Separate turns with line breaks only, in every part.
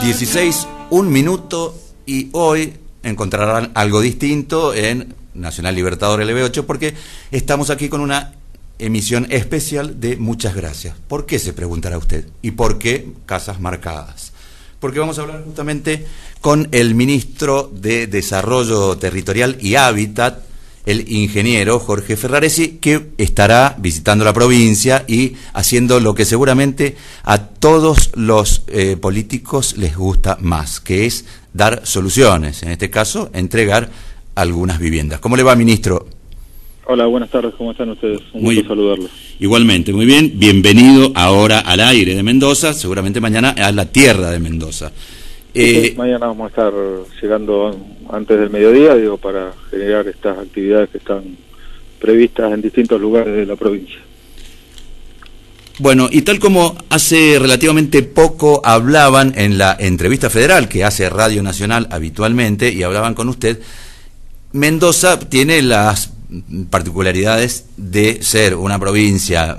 16, 1 minuto, y hoy encontrarán algo distinto en Nacional Libertador LB8 porque estamos aquí con una emisión especial de Muchas Gracias. ¿Por qué, se preguntará usted? ¿Y por qué Casas Marcadas? Porque vamos a hablar justamente con el ministro de Desarrollo Territorial y Hábitat, el ingeniero Jorge Ferraresi, que estará visitando la provincia y haciendo lo que seguramente a todos los políticos les gusta más, que es dar soluciones, en este caso, entregar algunas viviendas. ¿Cómo le va, ministro?
Hola, buenas tardes, ¿cómo están ustedes? Un gusto saludarlos.
Igualmente, muy bien, bienvenido ahora al aire de Mendoza, seguramente mañana a la tierra de Mendoza.
Mañana vamos a estar llegando antes del mediodía, para generar estas actividades que están previstas en distintos lugares de la provincia.
Bueno, y tal como hace relativamente poco hablaban en la entrevista federal que hace Radio Nacional habitualmente, y hablaban con usted, Mendoza tiene las particularidades de ser una provincia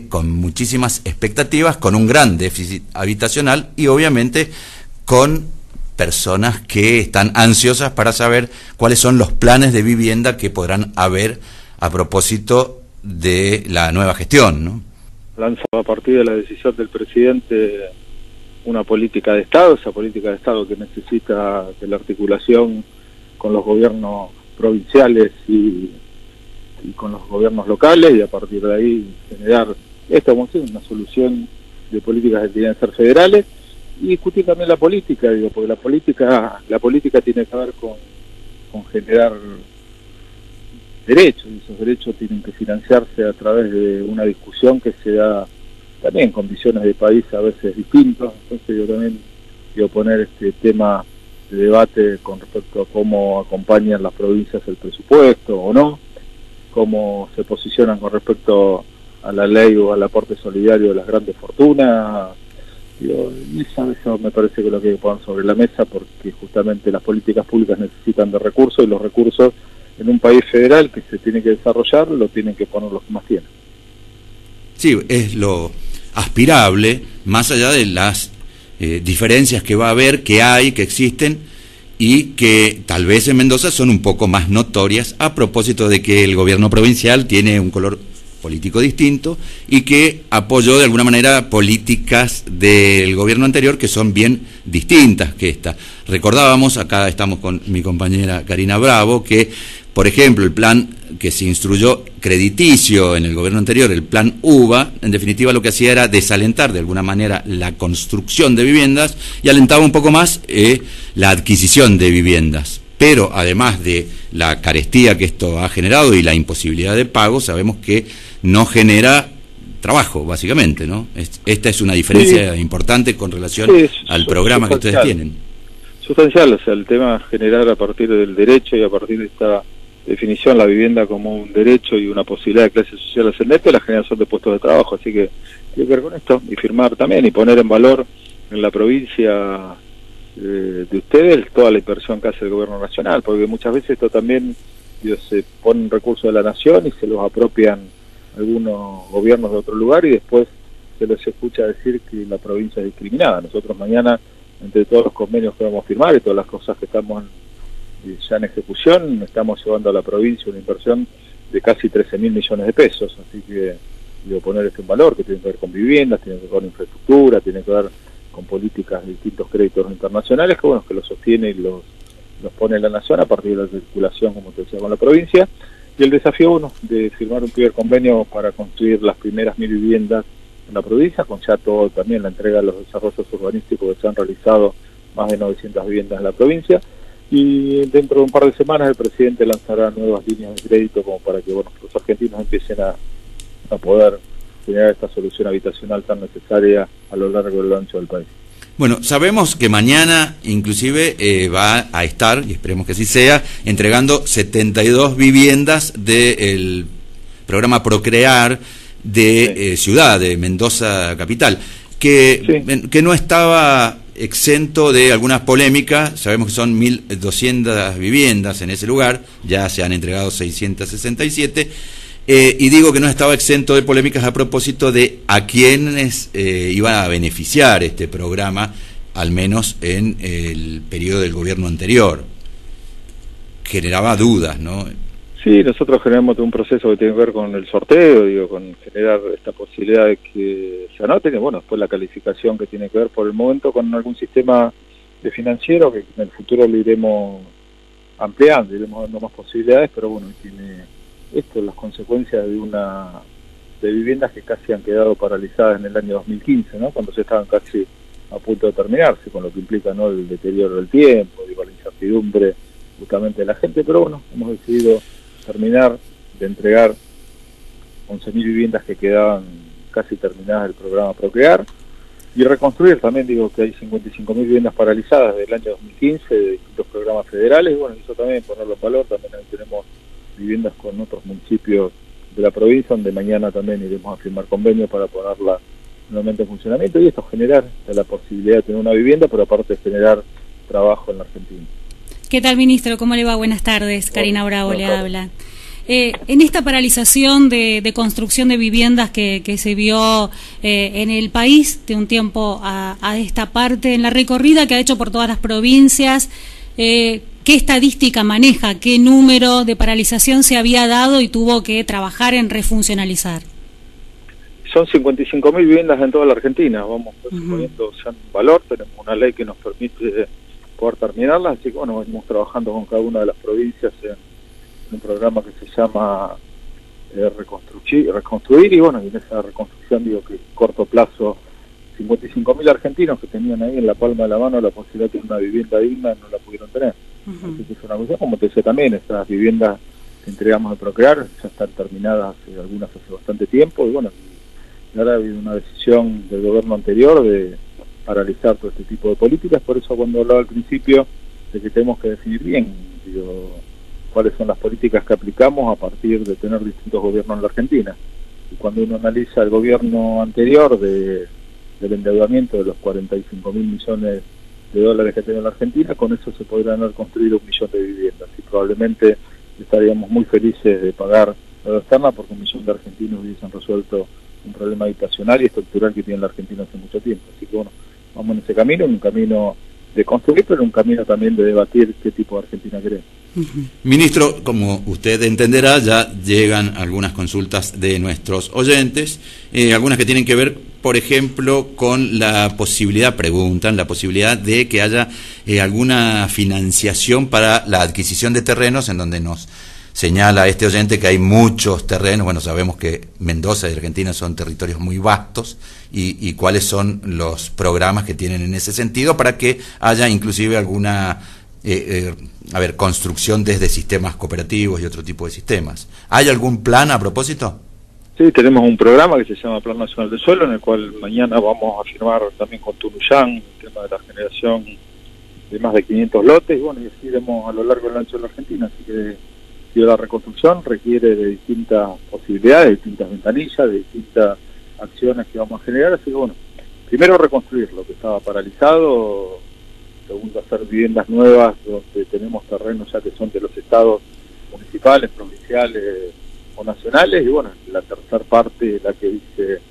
con muchísimas expectativas, con un gran déficit habitacional y obviamente con personas que están ansiosas para saber cuáles son los planes de vivienda que podrán haber a propósito de la nueva gestión, ¿no?
Lanza a partir de la decisión del presidente una política de Estado, esa política de Estado que necesita de la articulación con los gobiernos provinciales y con los gobiernos locales, y a partir de ahí generar una solución de políticas que tienen que ser federales, y discutir también la política, porque la política tiene que ver con generar derechos, y esos derechos tienen que financiarse a través de una discusión que se da también en condiciones de país a veces distintas. Entonces yo también quiero poner este tema de debate con respecto a cómo acompañan las provincias el presupuesto o no, cómo se posicionan con respecto a la ley o al aporte solidario de las grandes fortunas. Eso me parece que es lo que hay que poner sobre la mesa, porque justamente las políticas públicas necesitan de recursos, y los recursos en un país federal que se tiene que desarrollar lo tienen que poner los que más tienen. Sí, es lo aspirable, más allá de las diferencias que va a haber, que hay, que existen, y que tal vez en Mendoza son un poco más notorias a propósito de que el gobierno provincial tiene un color político distinto y que apoyó de alguna manera políticas del gobierno anterior que son bien distintas que esta. Recordábamos, acá estamos con mi compañera Karina Bravo, que por ejemplo el plan que se instruyó crediticio en el gobierno anterior, el plan UBA, en definitiva lo que hacía era desalentar de alguna manera la construcción de viviendas y alentaba un poco más la adquisición de viviendas. Pero además de la carestía que esto ha generado y la imposibilidad de pago, sabemos que no genera trabajo, básicamente, ¿no? Esta es una diferencia importante con relación al programa que ustedes tienen. Sustancial, el tema generar a partir del derecho y a partir de esta definición la vivienda como un derecho y una posibilidad de clase social ascendente, la generación de puestos de trabajo. Así que tiene que ver con esto, y firmar también y poner en valor en la provincia de ustedes toda la inversión que hace el gobierno nacional, porque muchas veces esto también se ponen recursos de la nación y se los apropian algunos gobiernos de otro lugar, y después se les escucha decir que la provincia es discriminada. Nosotros mañana, entre todos los convenios que vamos a firmar y todas las cosas que estamos ya en ejecución, estamos llevando a la provincia una inversión de casi 13.000 millones de pesos, así que poner esto en valor, que tiene que ver con viviendas, tiene que ver con infraestructura, tiene que ver con políticas de distintos créditos internacionales, que los sostiene y los pone en la nación a partir de la circulación, como te decía, con la provincia, y el desafío de firmar un primer convenio para construir las primeras 1.000 viviendas en la provincia, con ya todo también la entrega de los desarrollos urbanísticos que se han realizado, más de 900 viviendas en la provincia, y dentro de un par de semanas el presidente lanzará nuevas líneas de crédito como para que los argentinos empiecen a poder generar esta solución habitacional tan necesaria a lo largo y a lo ancho del país. Bueno, sabemos que mañana inclusive va a estar, y esperemos que así sea, entregando 72 viviendas del programa Procrear de Ciudad, de Mendoza Capital, que no estaba exento de algunas polémicas. Sabemos que son 1.200 viviendas en ese lugar, ya se han entregado 667, y digo que no estaba exento de polémicas a propósito de a quienes iban a beneficiar este programa
al menos en el periodo del gobierno anterior. Generaba dudas, ¿no?
Sí, nosotros generamos un proceso que tiene que ver con el sorteo, digo, con generar esta posibilidad de que se anoten, y bueno, después la calificación que tiene que ver por el momento con algún sistema de financiero que en el futuro lo iremos ampliando, iremos dando más posibilidades, pero bueno, tiene esto las consecuencias de viviendas que casi han quedado paralizadas en el año 2015, ¿no? Cuando se estaban casi a punto de terminarse, con lo que implica, ¿no?, el deterioro del tiempo, digo, la incertidumbre justamente de la gente, pero bueno, hemos decidido terminar de entregar 11.000 viviendas que quedaban casi terminadas del programa Procrear, y reconstruir también, digo, que hay 55.000 viviendas paralizadas del año 2015 de distintos programas federales, y bueno, eso también ponerlo en valor. También tenemos viviendas con otros municipios de la provincia, donde mañana también iremos a firmar convenios para ponerla nuevamente en funcionamiento, y esto generar la posibilidad de tener una vivienda, pero aparte de generar trabajo en la Argentina.
¿Qué tal, ministro? ¿Cómo le va? Buenas tardes. Karina Bravo le habla. En esta paralización de construcción de viviendas que se vio en el país de un tiempo a esta parte, en la recorrida que ha hecho por todas las provincias, ¿qué estadística maneja? ¿Qué número de paralización se había dado y tuvo que trabajar en refuncionalizar?
Son 55.000 viviendas en toda la Argentina. Vamos poniendo ya en valor. Tenemos una ley que nos permite poder terminarlas, así que bueno, venimos trabajando con cada una de las provincias en un programa que se llama reconstruir, y bueno, y en esa reconstrucción, digo, que a corto plazo 55.000 argentinos que tenían ahí en la palma de la mano la posibilidad de tener una vivienda digna no la pudieron tener. Así que es una cuestión, como te decía también, estas viviendas que entregamos de Procrear ya están terminadas, algunas hace bastante tiempo, y bueno, y ahora ha habido una decisión del gobierno anterior de paralizar todo este tipo de políticas. Por eso cuando hablaba al principio de que tenemos que definir bien, digo, cuáles son las políticas que aplicamos a partir de tener distintos gobiernos en la Argentina. Y cuando uno analiza el gobierno anterior del endeudamiento de los 45.000 millones de dólares que tiene la Argentina, con eso se podrían haber construido 1 millón de viviendas, y probablemente estaríamos muy felices de pagar la externa porque 1 millón de argentinos hubiesen resuelto un problema habitacional y estructural que tiene la Argentina hace mucho tiempo. Así que bueno, vamos en ese camino, en un camino de construir, pero en un camino también de debatir qué tipo de Argentina queremos.
Ministro, como usted entenderá, ya llegan algunas consultas de nuestros oyentes, algunas que tienen que ver, por ejemplo, con la posibilidad, preguntan, la posibilidad de que haya alguna financiación para la adquisición de terrenos, en donde nos señala este oyente que hay muchos terrenos. Bueno, sabemos que Mendoza y Argentina son territorios muy vastos, y cuáles son los programas que tienen en ese sentido para que haya inclusive alguna construcción desde sistemas cooperativos y otro tipo de sistemas. ¿Hay algún plan a propósito?
Sí, tenemos un programa que se llama Plan Nacional del Suelo, en el cual mañana vamos a firmar también con Tunuyán el tema de la generación de más de 500 lotes, y bueno, y así iremos a lo largo del ancho de la Argentina. Así que la reconstrucción requiere de distintas posibilidades, de distintas ventanillas, de distintas acciones que vamos a generar. Así que bueno, primero reconstruir lo que estaba paralizado, segundo hacer viviendas nuevas donde tenemos terrenos ya que son de los estados municipales, provinciales o nacionales, y bueno, la tercera parte, la que dice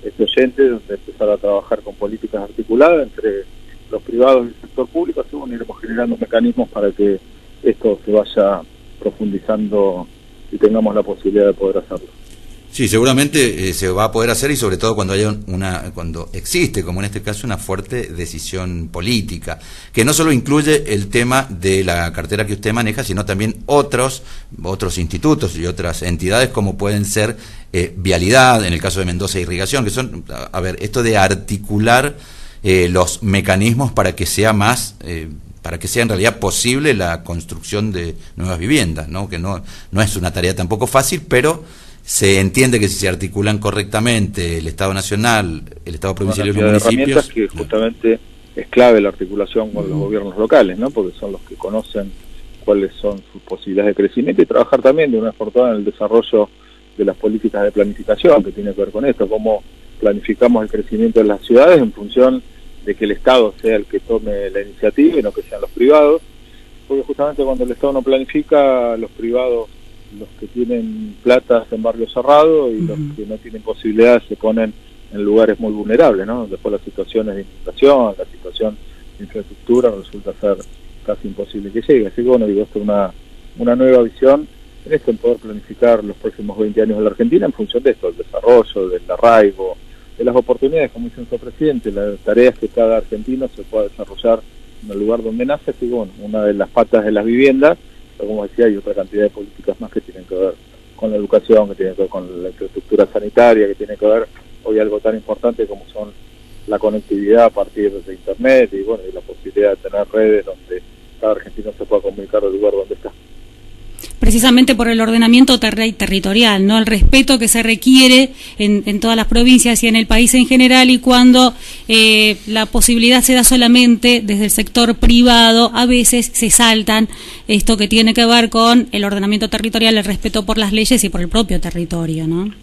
este oyente, donde empezar a trabajar con políticas articuladas entre los privados y el sector público. Así bueno, iremos generando mecanismos para que esto se vaya profundizando y tengamos la posibilidad de poder hacerlo.
Sí, seguramente se va a poder hacer, y sobre todo cuando haya cuando existe, como en este caso, una fuerte decisión política, que no solo incluye el tema de la cartera que usted maneja, sino también otros institutos y otras entidades, como pueden ser Vialidad, en el caso de Mendoza, Irrigación, que son, esto de articular los mecanismos para que sea más para que sea en realidad posible la construcción de nuevas viviendas, ¿no? Que no es una tarea tampoco fácil, pero se entiende que si se articulan correctamente el Estado Nacional, el Estado provincial y los municipios...
herramientas que justamente es clave la articulación con los gobiernos locales, ¿no? Porque son los que conocen cuáles son sus posibilidades de crecimiento, y trabajar también de una forma toda en el desarrollo de las políticas de planificación, que tiene que ver con esto, cómo planificamos el crecimiento de las ciudades en función de que el Estado sea el que tome la iniciativa y no que sean los privados, porque justamente cuando el Estado no planifica, los privados, los que tienen plata en barrios cerrados, y los que no tienen posibilidades se ponen en lugares muy vulnerables, ¿no? Después las situaciones de inundación, la situación infraestructura resulta ser casi imposible que llegue. Así que bueno, digo, esto es una nueva visión en esto, en poder planificar los próximos 20 años de la Argentina en función de esto, del desarrollo, del arraigo, de las oportunidades, como dice nuestro presidente, las tareas que cada argentino se pueda desarrollar en el lugar donde nace. Así que bueno, una de las patas de las viviendas, pero como decía, hay otra cantidad de políticas más que tienen que ver con la educación, que tienen que ver con la infraestructura sanitaria, que tienen que ver hoy algo tan importante como son la conectividad a partir de internet y bueno, y la posibilidad de tener redes donde cada argentino se pueda comunicar del lugar donde está.
Precisamente por el ordenamiento territorial, ¿no? El respeto que se requiere en todas las provincias y en el país en general, y cuando la posibilidad se da solamente desde el sector privado, a veces se saltan esto que tiene que ver con el ordenamiento territorial, el respeto por las leyes y por el propio territorio, ¿no?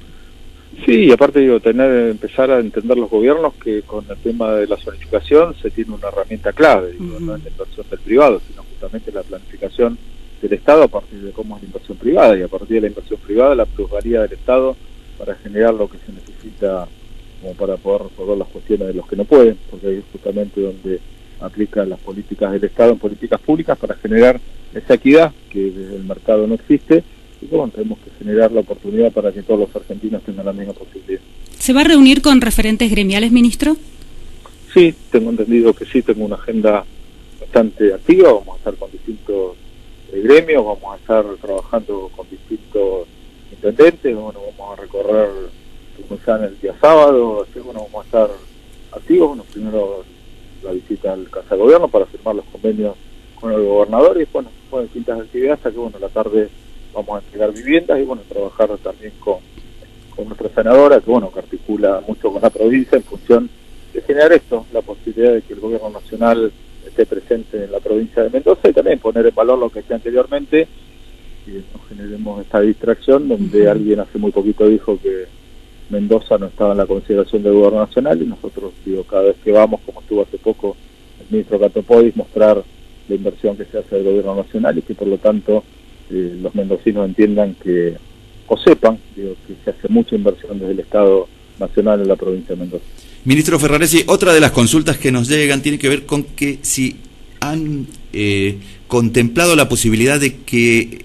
Sí, y aparte digo, empezar a entender los gobiernos que con el tema de la zonificación se tiene una herramienta clave, digo, no es la inversión del privado, sino justamente la planificación del Estado a partir de cómo es la inversión privada, y a partir de la inversión privada la plusvalía del Estado para generar lo que se necesita como para poder resolver las cuestiones de los que no pueden, porque ahí es justamente donde aplican las políticas del Estado en políticas públicas para generar esa equidad que desde el mercado no existe, y bueno, tenemos que generar la oportunidad para que todos los argentinos tengan la misma posibilidad.
¿Se va a reunir con referentes gremiales, ministro?
Sí, tengo entendido que sí, tengo una agenda bastante activa, vamos a estar con distintos gremios, vamos a estar trabajando con distintos intendentes, bueno, vamos a recorrer Tucumán el día sábado, así bueno, vamos a estar activos, bueno, primero la visita al Casa de Gobierno para firmar los convenios con el gobernador y bueno, con distintas actividades hasta que bueno, a la tarde vamos a entregar viviendas y bueno, trabajar también con nuestra senadora, que bueno, que articula mucho con la provincia en función de generar esto, la posibilidad de que el gobierno nacional esté presente en la provincia de Mendoza y también poner en valor lo que decía anteriormente y no generemos esta distracción donde alguien hace muy poquito dijo que Mendoza no estaba en la consideración del gobierno nacional y nosotros, digo, cada vez que vamos, como estuvo hace poco el ministro Catopodis, mostrar la inversión que se hace del gobierno nacional y que por lo tanto los mendocinos entiendan que, o sepan, digo, que se hace mucha inversión desde el Estado nacional en la provincia de Mendoza.
Ministro Ferraresi, otra de las consultas que nos llegan tiene que ver con que si han contemplado la posibilidad de que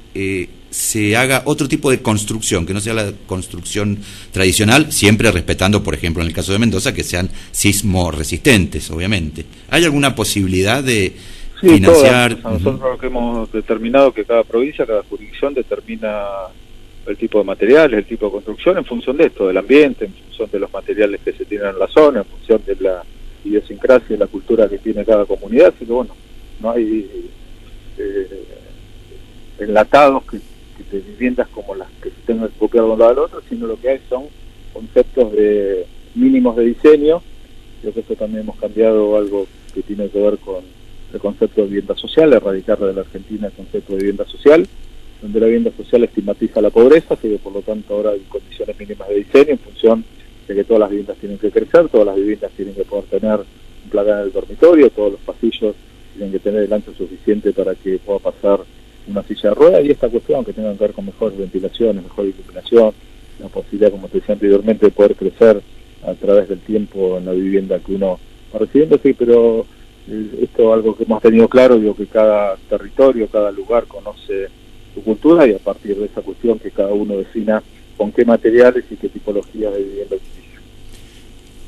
se haga otro tipo de construcción, que no sea la construcción tradicional, siempre respetando, por ejemplo, en el caso de Mendoza, que sean sismo resistentes, obviamente. ¿Hay alguna posibilidad de financiar?
Todas. Nosotros lo que hemos determinado que cada provincia, cada jurisdicción determina el tipo de materiales, el tipo de construcción en función de esto, del ambiente, en función de los materiales que se tienen en la zona, en función de la idiosincrasia y la cultura que tiene cada comunidad, así que bueno, no hay enlatados de viviendas como las que se tengan que copiar de un lado al otro, sino lo que hay son conceptos de mínimos de diseño. Creo que esto también hemos cambiado algo que tiene que ver con el concepto de vivienda social, erradicar de la Argentina el concepto de vivienda social, donde la vivienda social estigmatiza la pobreza, así que por lo tanto ahora hay condiciones mínimas de diseño en función de que todas las viviendas tienen que crecer, todas las viviendas tienen que poder tener un plano del dormitorio, todos los pasillos tienen que tener el ancho suficiente para que pueda pasar una silla de ruedas, y esta cuestión que tenga que ver con mejores ventilaciones, mejor iluminación, la posibilidad, como te decía anteriormente, de poder crecer a través del tiempo en la vivienda que uno va recibiendo, sí, pero esto es algo que hemos tenido claro, digo que cada territorio, cada lugar conoce su cultura y a partir de esa cuestión que cada uno defina con qué materiales y qué tipologías de vivienda utiliza.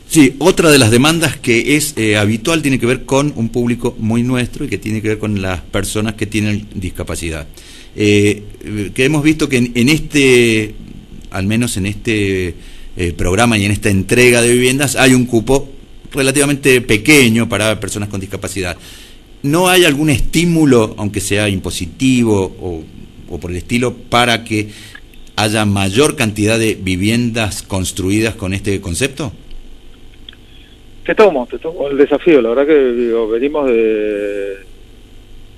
Sí, otra de las demandas que es habitual tiene que ver con un público muy nuestro y que tiene que ver con las personas que tienen discapacidad. Que hemos visto que en este, al menos en este programa y en esta entrega de viviendas, hay un cupo relativamente pequeño para personas con discapacidad. ¿No hay algún estímulo, aunque sea impositivo o por el estilo, para que haya mayor cantidad de viviendas construidas con este concepto?
Te tomo el desafío. La verdad que digo, venimos de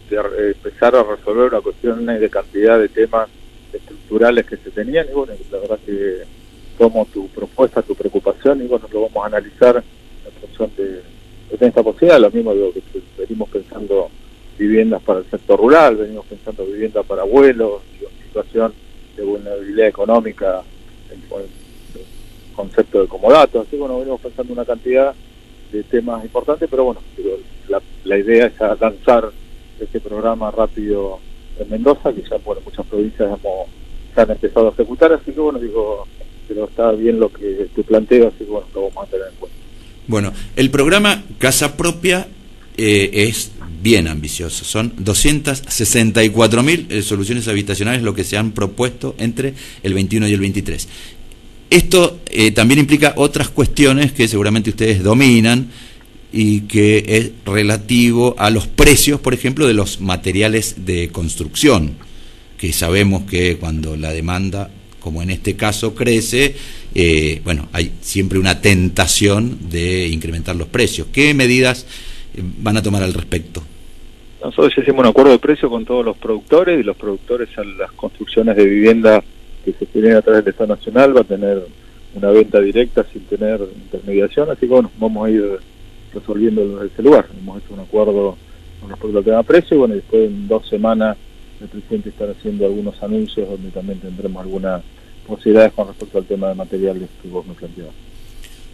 empezar a resolver una cuestión de cantidad de temas estructurales que se tenían y bueno, la verdad que tomo tu propuesta, tu preocupación y bueno, lo vamos a analizar en función de esta posibilidad. Lo mismo digo que venimos pensando viviendas para el sector rural, venimos pensando viviendas para abuelos, digo, situación de vulnerabilidad económica, el concepto de comodato, así bueno, venimos pensando una cantidad de temas importantes, pero bueno, digo, la idea es lanzar este programa rápido en Mendoza, que ya por muchas provincias se han empezado a ejecutar, así que bueno, digo, pero está bien lo que te planteo, así que bueno, lo vamos a tener en cuenta.
Bueno, el programa Casa Propia es bien ambicioso, son 264.000 soluciones habitacionales lo que se han propuesto entre el 21 y el 23. Esto también implica otras cuestiones que seguramente ustedes dominan y que es relativo a los precios, por ejemplo, de los materiales de construcción, que sabemos que cuando la demanda, como en este caso, crece, bueno, hay siempre una tentación de incrementar los precios. ¿Qué medidas van a tomar al respecto?
Nosotros ya hicimos un acuerdo de precio con todos los productores, y los productores a las construcciones de vivienda que se generan a través del Estado Nacional va a tener una venta directa sin tener intermediación, así que bueno, vamos a ir resolviendo desde ese lugar. Hemos hecho un acuerdo con respecto al tema de precio, y bueno, después en 2 semanas el presidente estará haciendo algunos anuncios donde también tendremos algunas posibilidades con respecto al tema de materiales que vos me planteabas.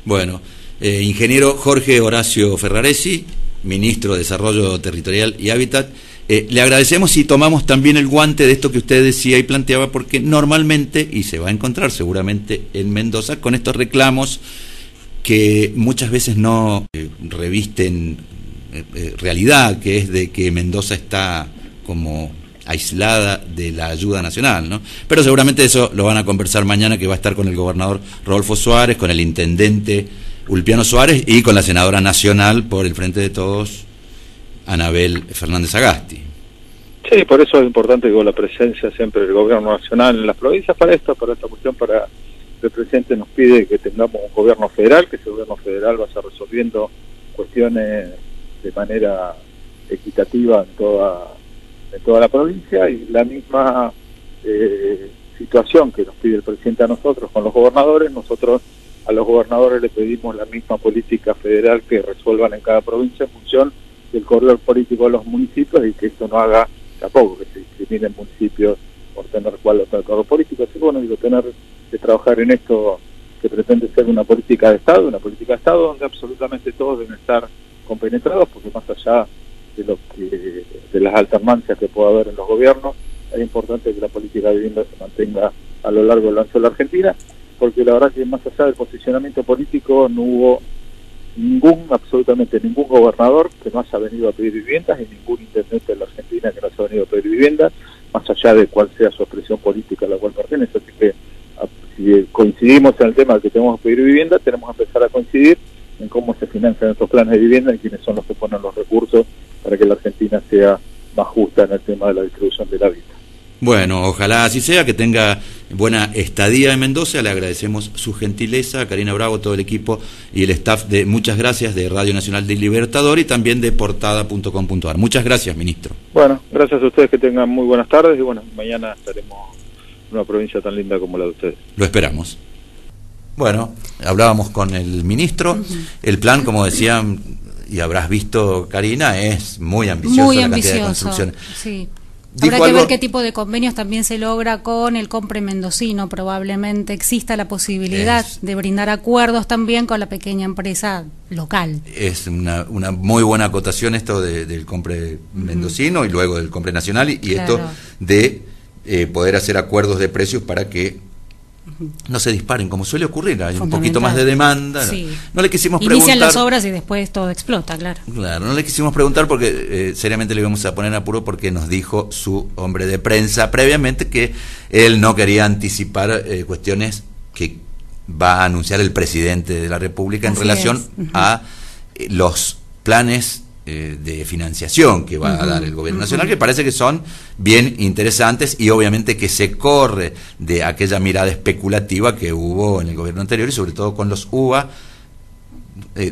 Bueno, ingeniero Jorge Horacio Ferraresi, ministro de Desarrollo Territorial y Hábitat, le agradecemos y tomamos también el guante de esto que usted decía y planteaba, porque normalmente, y se va a encontrar seguramente en Mendoza, con estos reclamos que muchas veces no revisten realidad, que es de que Mendoza está como aislada de la ayuda nacional, ¿no? Pero seguramente eso lo van a conversar mañana, que va a estar con el gobernador Rodolfo Suárez, con el intendente Ulpiano Suárez y con la senadora nacional por el Frente de Todos, Anabel Fernández Agasti.
Sí, por eso es importante, digo, la presencia siempre del gobierno nacional en las provincias para esta cuestión, para el presidente nos pide que tengamos un gobierno federal, que ese gobierno federal vaya resolviendo cuestiones de manera equitativa en toda la provincia, y la misma situación que nos pide el presidente a nosotros con los gobernadores. Nosotros a los gobernadores le pedimos la misma política federal que resuelvan en cada provincia en función del corredor político de los municipios, y que esto no haga tampoco que se discriminen municipios por tener cuál otro corredor político. Así que bueno, digo, tener que trabajar en esto que pretende ser una política de Estado donde absolutamente todos deben estar compenetrados, porque más allá de las alternancias que pueda haber en los gobiernos, es importante que la política de vivienda se mantenga a lo largo del ancho de la Argentina, porque la verdad que más allá del posicionamiento político no hubo absolutamente ningún gobernador que no haya venido a pedir viviendas, y ningún intendente de la Argentina que no haya venido a pedir viviendas, más allá de cuál sea su expresión política a la cual pertenece. Así que si coincidimos en el tema de que tenemos que pedir vivienda, tenemos que empezar a coincidir en cómo se financian estos planes de vivienda y quiénes son los que ponen los recursos para que la Argentina sea más justa en el tema de la distribución del hábitat.
Bueno, ojalá así sea, que tenga buena estadía en Mendoza. Le agradecemos su gentileza, Karina Bravo, todo el equipo y el staff de Muchas Gracias de Radio Nacional del Libertador y también de portada.com.ar. Muchas gracias, ministro.
Bueno, gracias a ustedes, que tengan muy buenas tardes, y bueno, mañana estaremos en una provincia tan linda como la de ustedes.
Lo esperamos. Bueno, hablábamos con el ministro. El plan, como decían, y habrás visto, Karina, es muy ambicioso,
muy
la
ambicioso,
cantidad de construcciones.
Sí. Habrá que ver qué tipo de convenios también se logra con el Compre Mendocino. Probablemente exista la posibilidad de brindar acuerdos también con la pequeña empresa local.
Es una muy buena acotación esto del Compre Mendocino y luego del Compre Nacional, y claro, esto de poder hacer acuerdos de precios para que no se disparen, como suele ocurrir. Hay un poquito más de demanda. Sí. No le quisimos preguntar.
Inician las obras y después todo explota, claro.
Claro, no le quisimos preguntar porque seriamente le íbamos a poner en apuro, porque nos dijo su hombre de prensa previamente que él no quería anticipar cuestiones que va a anunciar el presidente de la República en relación a los planes de financiación que va a dar el gobierno nacional, que parece que son bien interesantes, y obviamente que se corre de aquella mirada especulativa que hubo en el gobierno anterior, y sobre todo con los UVA,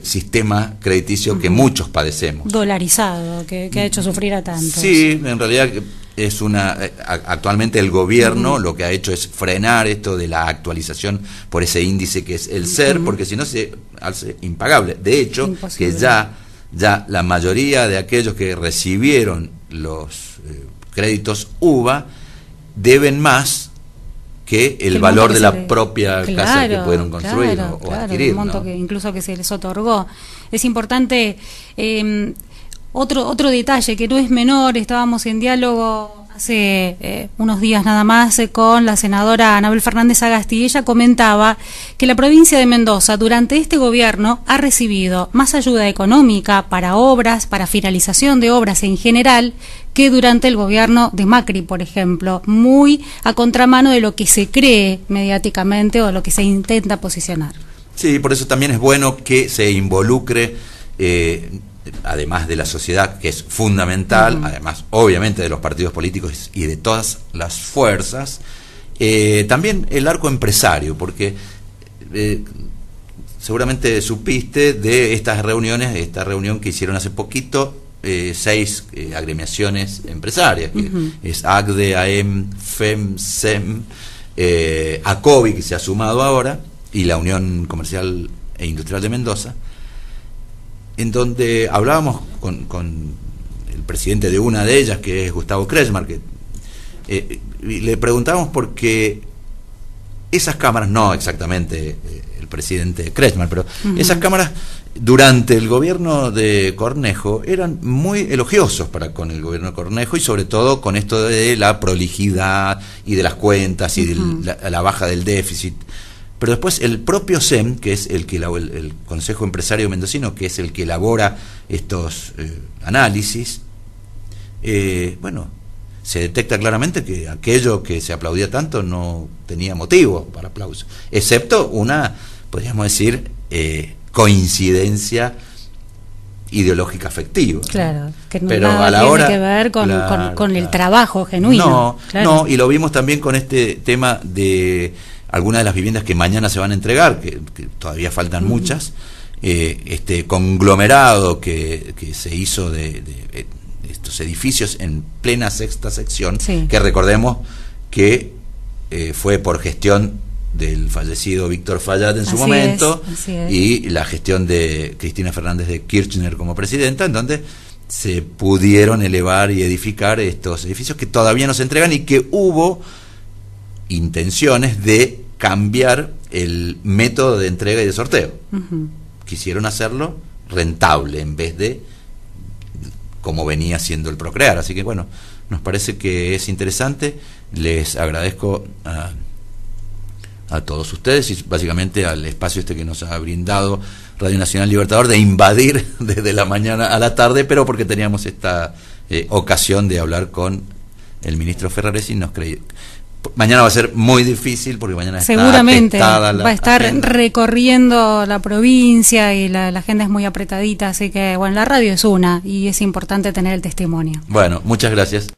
sistema crediticio que muchos padecemos.
Dolarizado, que ha hecho sufrir a tantos.
Sí, en realidad es actualmente el gobierno lo que ha hecho es frenar esto de la actualización por ese índice que es el SER, porque si no se hace impagable. De hecho, imposible. Que ya la mayoría de aquellos que recibieron los créditos UVA deben más que el valor de la propia casa que pudieron construir o adquirir.
El monto, ¿no?, que incluso que se les otorgó. Es importante otro detalle que no es menor, estábamos en diálogo hace unos días nada más con la senadora Anabel Fernández Agasti, y ella comentaba que la provincia de Mendoza durante este gobierno ha recibido más ayuda económica para obras, para finalización de obras en general, que durante el gobierno de Macri, por ejemplo, muy a contramano de lo que se cree mediáticamente o de lo que se intenta posicionar.
Sí, por eso también es bueno que se involucre, además de la sociedad, que es fundamental, además obviamente de los partidos políticos y de todas las fuerzas, también el arco empresario, porque seguramente supiste de estas reuniones, esta reunión que hicieron hace poquito 6 agremiaciones empresarias, que es ACDE, AEM, FEM, SEM, ACOBI, que se ha sumado ahora, y la Unión Comercial e Industrial de Mendoza, en donde hablábamos con el presidente de una de ellas, que es Gustavo Kretschmar, que le preguntábamos por qué esas cámaras, no exactamente el presidente Kretschmar, pero esas cámaras durante el gobierno de Cornejo eran muy elogiosos con el gobierno de Cornejo, y sobre todo con esto de la prolijidad y de las cuentas y de la baja del déficit. Pero después el propio SEM, que es el Consejo Empresario Mendocino, que es el que elabora estos análisis, bueno, se detecta claramente que aquello que se aplaudía tanto no tenía motivo para aplauso, excepto una, podríamos decir, coincidencia ideológica afectiva.
Claro, que no
pero
nada
a la
tiene
hora,
que ver con el trabajo genuino.
No,
claro.
No, y lo vimos también con este tema de algunas de las viviendas que mañana se van a entregar, que todavía faltan muchas, este conglomerado que se hizo de estos edificios en plena sexta sección, que recordemos que fue por gestión del fallecido Víctor Fallat en su momento, y la gestión de Cristina Fernández de Kirchner como presidenta, en donde se pudieron elevar y edificar estos edificios que todavía no se entregan, y que hubo intenciones de cambiar el método de entrega y de sorteo. Quisieron hacerlo rentable en vez de como venía siendo el Procrear. Así que bueno, nos parece que es interesante. Les agradezco a todos ustedes y básicamente al espacio este que nos ha brindado Radio Nacional Libertador, de invadir desde la mañana a la tarde, pero porque teníamos esta ocasión de hablar con el ministro Ferraresi. Mañana va a ser muy difícil porque mañana
seguramente
está
va a estar recorriendo la provincia y la agenda es muy apretadita, así que bueno, la radio es una y es importante tener el testimonio.
Bueno, muchas gracias.